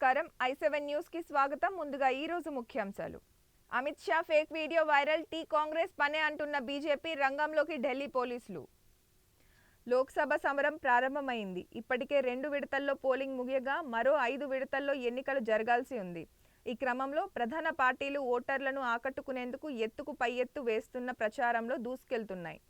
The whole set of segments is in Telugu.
నమస్కారం i7 న్యూస్ కి స్వాగతం ముందుగా ఈ రోజు ముఖ్యాంశాలు Amit Shah fake video viral T Congress పనే అంటున్న బీజేపీ రంగంలోకి ఢిల్లీ పోలీసులు లోక్సభ సమరం ప్రారంభమైంది ఇప్పటికే 2 విడతల్లో పోలింగ్ ముగియగా మరో 5 విడతల్లో ఎన్నికలు జరగాల్సి ఉంది ఈ క్రమంలో ప్రధాన పార్టీలు ఓటర్లను ఆకట్టుకునేందుకు ఎత్తుకు పై ఎత్తు వేస్తున్న ప్రచారంలో దూసుకెళ్తున్నాయి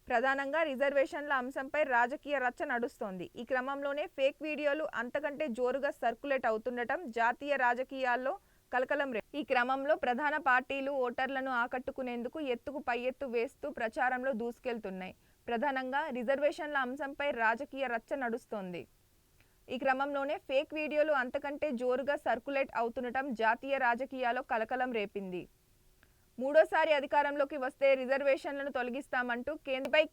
ప్రధానంగా రిజర్వేషన్ల అంశంపై రాజకీయ రచ్చ నడుస్తోంది ఈ క్రమంలోనే ఫేక్ వీడియోలు అంతకంటే జోరుగా సర్క్యులేట్ అవుతుండటం జాతీయ రాజకీయాల్లో కలకలం ఈ క్రమంలో ప్రధాన పార్టీలు ఓటర్లను ఆకట్టుకునేందుకు ఎత్తుకు పై ఎత్తు వేస్తూ ప్రచారంలో దూసుకెళ్తున్నాయి ప్రధానంగా రిజర్వేషన్ల అంశంపై రాజకీయ రచ్చ నడుస్తోంది ఈ క్రమంలోనే ఫేక్ వీడియోలు అంతకంటే జోరుగా సర్క్యులేట్ అవుతుండటం జాతీయ రాజకీయాల్లో కలకలం రేపింది మూడోసారి అధికారంలోకి వస్తే రిజర్వేషన్లను తొలగిస్తామంటూ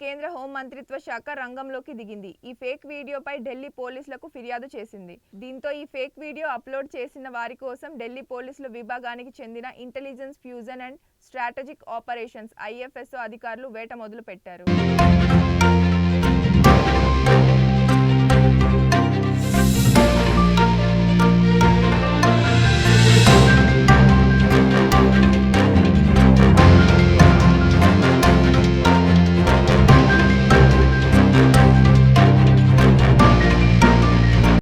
కేంద్ర హోం మంత్రిత్వ శాఖ రంగంలోకి దిగింది ఈ ఫేక్ వీడియోపై ఢిల్లీ పోలీసులకు ఫిర్యాదు చేసింది దీంతో ఈ ఫేక్ వీడియో అప్లోడ్ చేసిన వారి కోసం ఢిల్లీ పోలీసుల విభాగానికి చెందిన intelligence fusion and strategic operations IFSO అధికారులు వేట మొదలుపెట్టారు